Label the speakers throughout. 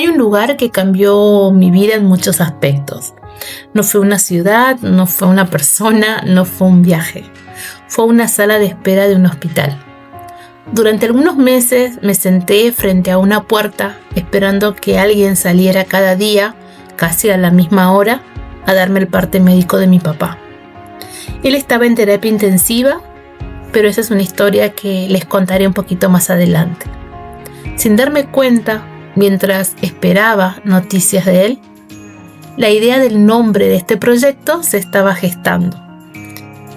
Speaker 1: Hay un lugar que cambió mi vida en muchos aspectos. No fue una ciudad, no fue una persona, no fue un viaje. Fue una sala de espera de un hospital. Durante algunos meses me senté frente a una puerta esperando que alguien saliera cada día, casi a la misma hora, a darme el parte médico de mi papá. Él estaba en terapia intensiva, pero esa es una historia que les contaré un poquito más adelante. Sin darme cuenta, mientras esperaba noticias de él, la idea del nombre de este proyecto se estaba gestando.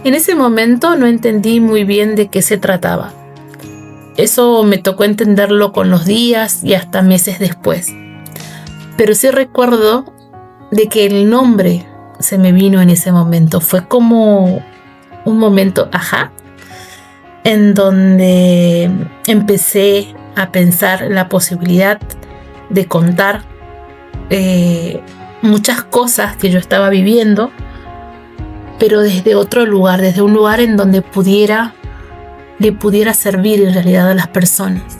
Speaker 1: En ese momento no entendí muy bien de qué se trataba. Eso me tocó entenderlo con los días y hasta meses después. Pero sí recuerdo de que el nombre se me vino en ese momento. Fue como un momento en donde empecé a pensar la posibilidad de contar muchas cosas que yo estaba viviendo, pero desde otro lugar, desde un lugar en donde le pudiera servir en realidad a las personas.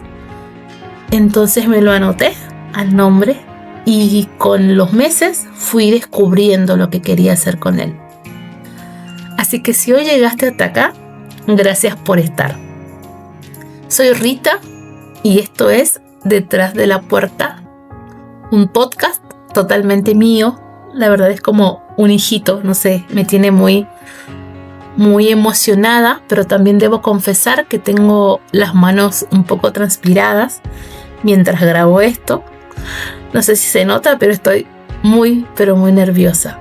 Speaker 1: Entonces me lo anoté al nombre y con los meses fui descubriendo lo que quería hacer con él. Así que si hoy llegaste hasta acá, gracias por estar. Soy Rita y esto es Detrás de la Puerta, un podcast totalmente mío. La verdad es como un hijito, no sé, me tiene muy emocionada, pero también debo confesar que tengo las manos un poco transpiradas mientras grabo esto. No sé si se nota, pero estoy muy nerviosa.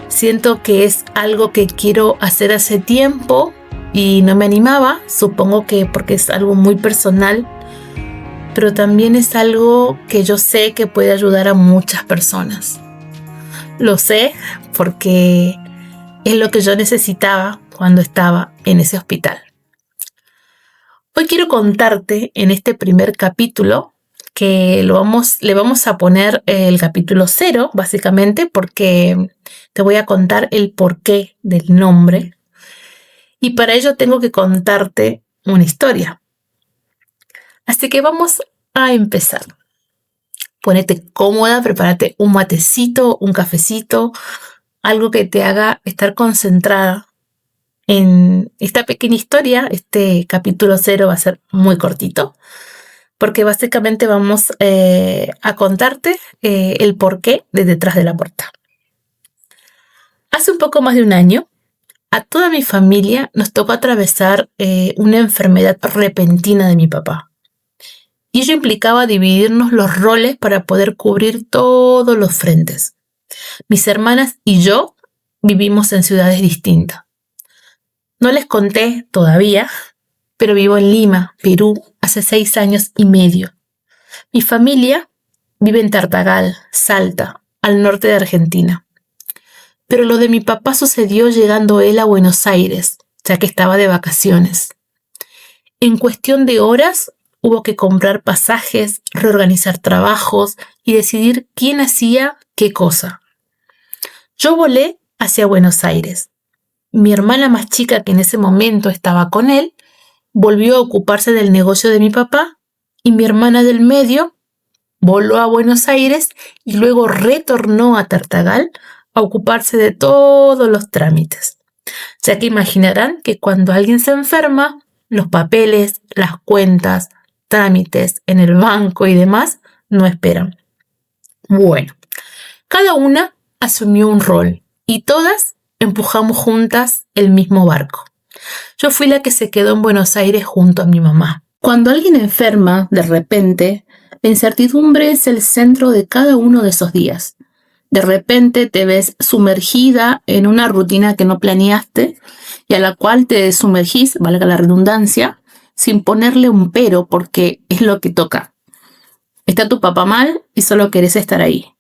Speaker 1: Siento que es algo que quiero hacer hace tiempo y no me animaba, supongo que porque es algo muy personal, pero también es algo que yo sé que puede ayudar a muchas personas. Lo sé porque es lo que yo necesitaba cuando estaba en ese hospital. Hoy quiero contarte en este primer capítulo que le vamos a poner el capítulo 0, básicamente, porque te voy a contar el porqué del nombre. Y para ello tengo que contarte una historia. Así que vamos a empezar. Ponete cómoda, prepárate un matecito, un cafecito, algo que te haga estar concentrada en esta pequeña historia. Este capítulo 0 va a ser muy cortito, porque básicamente vamos a contarte el porqué de Detrás de la Puerta. Hace un poco más de un año, a toda mi familia nos tocó atravesar una enfermedad repentina de mi papá. Y ello implicaba dividirnos los roles para poder cubrir todos los frentes. Mis hermanas y yo vivimos en ciudades distintas. No les conté todavía, pero vivo en Lima, Perú, hace 6 años y medio. Mi familia vive en Tartagal, Salta, al norte de Argentina. Pero lo de mi papá sucedió llegando él a Buenos Aires, ya que estaba de vacaciones. En cuestión de horas, hubo que comprar pasajes, reorganizar trabajos y decidir quién hacía qué cosa. Yo volé hacia Buenos Aires. Mi hermana más chica, que en ese momento estaba con él, volvió a ocuparse del negocio de mi papá y mi hermana del medio voló a Buenos Aires y luego retornó a Tartagal a ocuparse de todos los trámites. Ya que imaginarán que cuando alguien se enferma, los papeles, las cuentas, trámites en el banco y demás no esperan. Bueno, cada una asumió un rol y todas empujamos juntas el mismo barco. Yo fui la que se quedó en Buenos Aires junto a mi mamá. Cuando alguien enferma, de repente, la incertidumbre es el centro de cada uno de esos días. De repente te ves sumergida en una rutina que no planeaste y a la cual te sumergís, valga la redundancia, sin ponerle un pero porque es lo que toca. Está tu papá mal y solo querés estar ahí.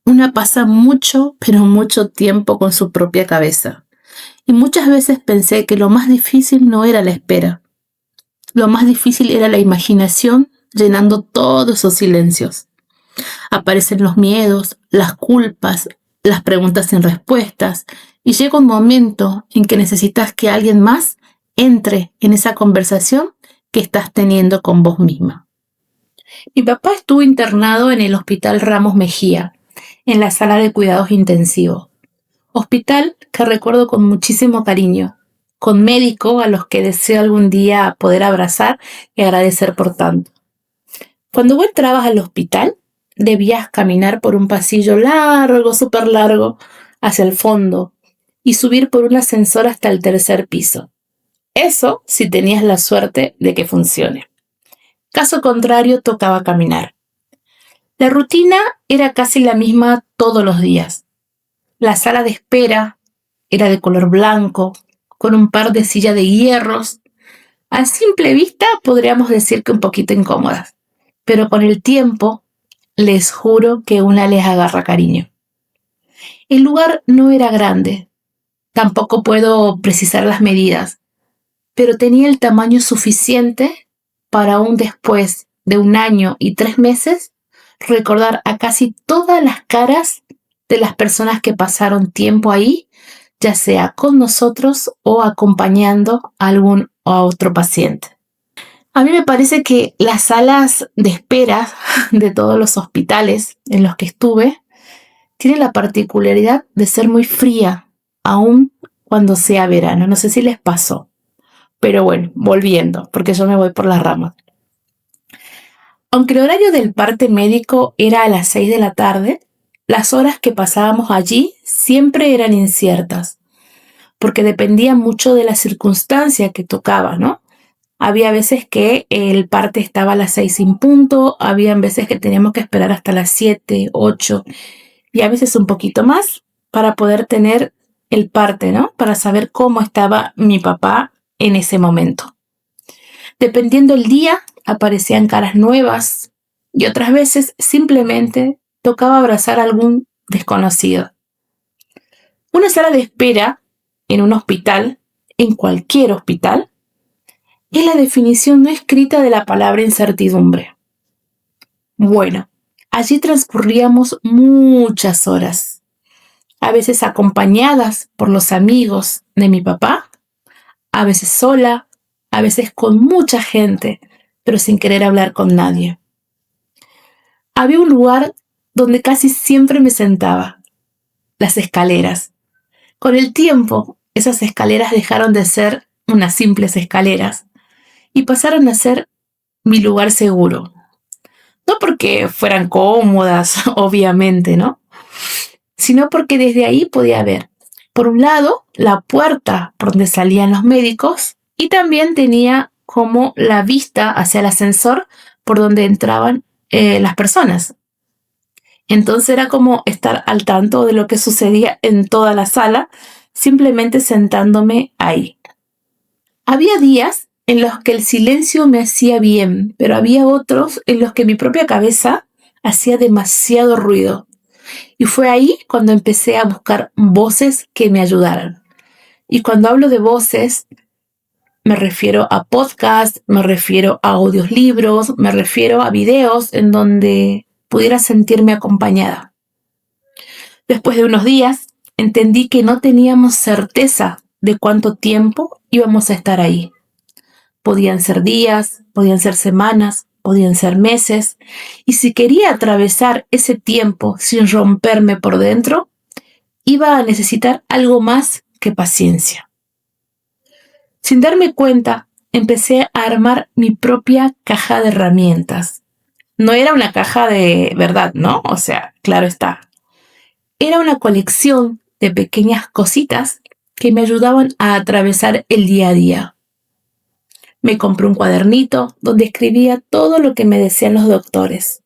Speaker 1: Una pasa mucho, pero mucho tiempo con su propia cabeza. Y muchas veces pensé que lo más difícil no era la espera. Lo más difícil era la imaginación llenando todos esos silencios. Aparecen los miedos, las culpas, las preguntas sin respuestas y llega un momento en que necesitas que alguien más entre en esa conversación que estás teniendo con vos misma. Mi papá estuvo internado en el Hospital Ramos Mejía, en la sala de cuidados intensivos. Hospital que recuerdo con muchísimo cariño, con médico a los que deseo algún día poder abrazar y agradecer por tanto. Cuando vos entrabas al hospital, debías caminar por un pasillo largo, súper largo, hacia el fondo y subir por un ascensor hasta el tercer piso. Eso si tenías la suerte de que funcione. Caso contrario, tocaba caminar. La rutina era casi la misma todos los días. La sala de espera era de color blanco, con un par de sillas de hierros. A simple vista podríamos decir que un poquito incómodas, pero con el tiempo les juro que una les agarra cariño. El lugar no era grande, tampoco puedo precisar las medidas, pero tenía el tamaño suficiente para aún después de 1 año y 3 meses recordar a casi todas las caras de las personas que pasaron tiempo ahí, ya sea con nosotros o acompañando a algún o a otro paciente. A mí me parece que las salas de espera de todos los hospitales en los que estuve tienen la particularidad de ser muy fría, aun cuando sea verano. No sé si les pasó. Pero bueno, volviendo, porque yo me voy por las ramas. Aunque el horario del parte médico era a las 6 de la tarde, las horas que pasábamos allí siempre eran inciertas, porque dependía mucho de la circunstancia que tocaba, ¿no? Había veces que el parte estaba a las 6 en punto, había veces que teníamos que esperar hasta las 7, 8 y a veces un poquito más para poder tener el parte, ¿no? Para saber cómo estaba mi papá en ese momento. Dependiendo el día, aparecían caras nuevas y otras veces simplemente tocaba abrazar a algún desconocido. Una sala de espera en un hospital, en cualquier hospital, es la definición no escrita de la palabra incertidumbre. Bueno, allí transcurríamos muchas horas, a veces acompañadas por los amigos de mi papá, a veces sola, a veces con mucha gente, pero sin querer hablar con nadie. Había un lugar donde casi siempre me sentaba, las escaleras. Con el tiempo, esas escaleras dejaron de ser unas simples escaleras y pasaron a ser mi lugar seguro. No porque fueran cómodas, obviamente, ¿no? Sino porque desde ahí podía ver, por un lado, la puerta por donde salían los médicos y también tenía como la vista hacia el ascensor por donde entraban las personas. Entonces era como estar al tanto de lo que sucedía en toda la sala, simplemente sentándome ahí. Había días en los que el silencio me hacía bien, pero había otros en los que mi propia cabeza hacía demasiado ruido. Y fue ahí cuando empecé a buscar voces que me ayudaran. Y cuando hablo de voces, me refiero a podcasts, me refiero a audiolibros, me refiero a videos en donde pudiera sentirme acompañada. Después de unos días, entendí que no teníamos certeza de cuánto tiempo íbamos a estar ahí. Podían ser días, podían ser semanas, podían ser meses, y si quería atravesar ese tiempo sin romperme por dentro, iba a necesitar algo más que paciencia. Sin darme cuenta, empecé a armar mi propia caja de herramientas. No era una caja de verdad, ¿no? O sea, claro está. Era una colección de pequeñas cositas que me ayudaban a atravesar el día a día. Me compré un cuadernito donde escribía todo lo que me decían los doctores,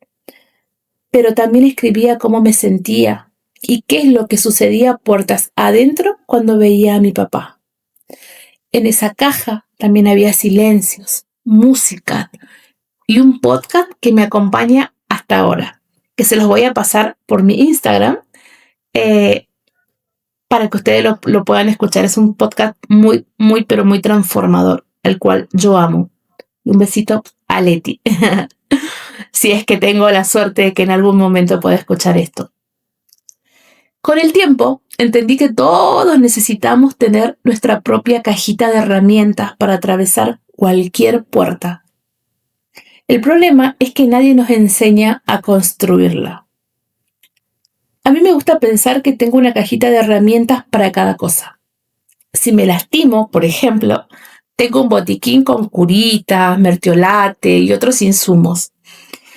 Speaker 1: pero también escribía cómo me sentía y qué es lo que sucedía puertas adentro cuando veía a mi papá. En esa caja también había silencios, música y un podcast que me acompaña hasta ahora, que se los voy a pasar por mi Instagram para que ustedes lo puedan escuchar. Es un podcast muy, muy, pero muy transformador, el cual yo amo. Y un besito a Leti, si es que tengo la suerte de que en algún momento pueda escuchar esto. Con el tiempo, entendí que todos necesitamos tener nuestra propia cajita de herramientas para atravesar cualquier puerta. El problema es que nadie nos enseña a construirla. A mí me gusta pensar que tengo una cajita de herramientas para cada cosa. Si me lastimo, por ejemplo, tengo un botiquín con curitas, mertiolate y otros insumos.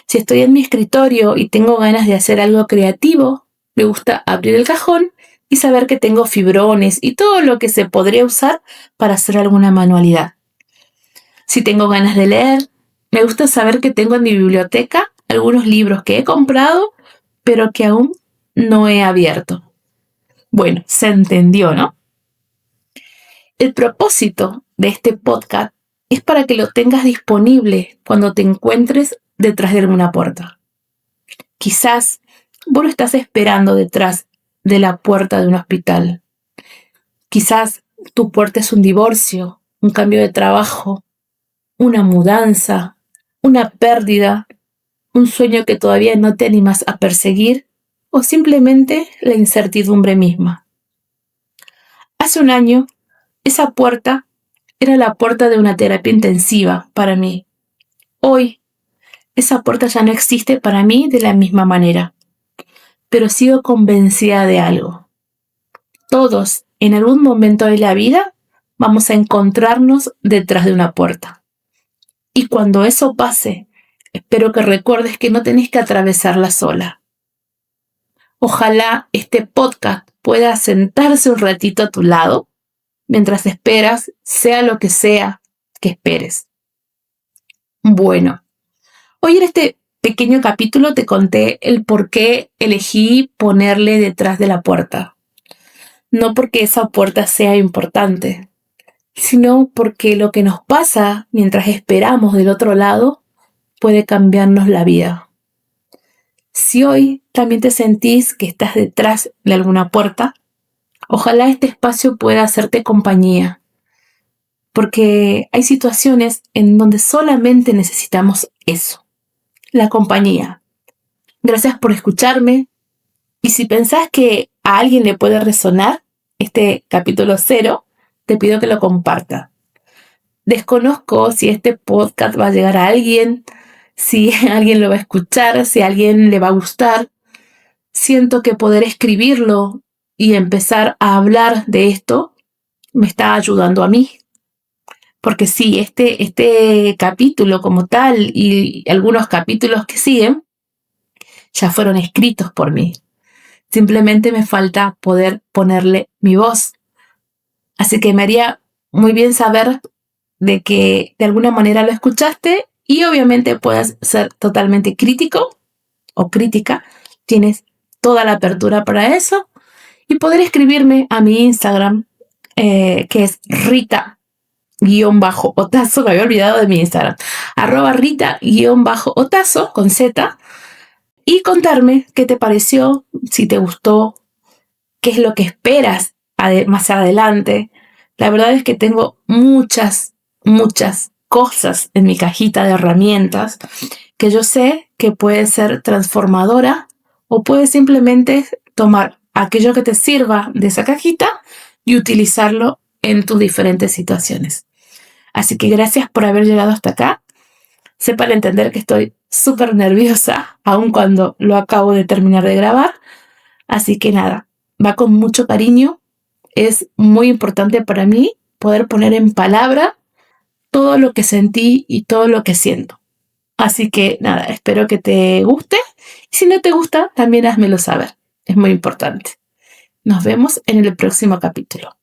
Speaker 1: Si estoy en mi escritorio y tengo ganas de hacer algo creativo, me gusta abrir el cajón y saber que tengo fibrones y todo lo que se podría usar para hacer alguna manualidad. Si tengo ganas de leer, me gusta saber que tengo en mi biblioteca algunos libros que he comprado, pero que aún no he abierto. Bueno, se entendió, ¿no? El propósito de este podcast es para que lo tengas disponible cuando te encuentres detrás de alguna puerta. Quizás vos lo estás esperando detrás de la puerta de un hospital. Quizás tu puerta es un divorcio, un cambio de trabajo, una mudanza, una pérdida, un sueño que todavía no te animas a perseguir o simplemente la incertidumbre misma. Hace un año, esa puerta era la puerta de una terapia intensiva para mí. Hoy, esa puerta ya no existe para mí de la misma manera, pero sigo convencida de algo. Todos, en algún momento de la vida, vamos a encontrarnos detrás de una puerta. Y cuando eso pase, espero que recuerdes que no tenés que atravesarla sola. Ojalá este podcast pueda sentarse un ratito a tu lado mientras esperas, sea lo que sea que esperes. Bueno, hoy en este pequeño capítulo te conté el por qué elegí ponerle detrás de la puerta. No porque esa puerta sea importante, sino porque lo que nos pasa mientras esperamos del otro lado puede cambiarnos la vida. Si hoy también te sentís que estás detrás de alguna puerta, ojalá este espacio pueda hacerte compañía, porque hay situaciones en donde solamente necesitamos eso, la compañía. Gracias por escucharme, y si pensás que a alguien le puede resonar este capítulo 0, te pido que lo comparta. Desconozco si este podcast va a llegar a alguien, si alguien lo va a escuchar, si a alguien le va a gustar. Siento que poder escribirlo y empezar a hablar de esto me está ayudando a mí. Porque sí, este capítulo como tal y algunos capítulos que siguen ya fueron escritos por mí. Simplemente me falta poder ponerle mi voz. Así que me haría muy bien saber de que de alguna manera lo escuchaste y obviamente puedas ser totalmente crítico o crítica. Tienes toda la apertura para eso y poder escribirme a mi Instagram, que es Rita_Otazo, me había olvidado de mi Instagram, @Rita_Otazo con Z, y contarme qué te pareció, si te gustó, qué es lo que esperas más adelante. La verdad es que tengo muchas cosas en mi cajita de herramientas que yo sé que puede ser transformadora o puedes simplemente tomar aquello que te sirva de esa cajita y utilizarlo en tus diferentes situaciones. Así que gracias por haber llegado hasta acá. Sepan entender que estoy súper nerviosa, aun cuando lo acabo de terminar de grabar. Así que nada, va con mucho cariño. Es muy importante para mí poder poner en palabra todo lo que sentí y todo lo que siento. Así que nada, espero que te guste. Y si no te gusta, también házmelo saber. Es muy importante. Nos vemos en el próximo capítulo.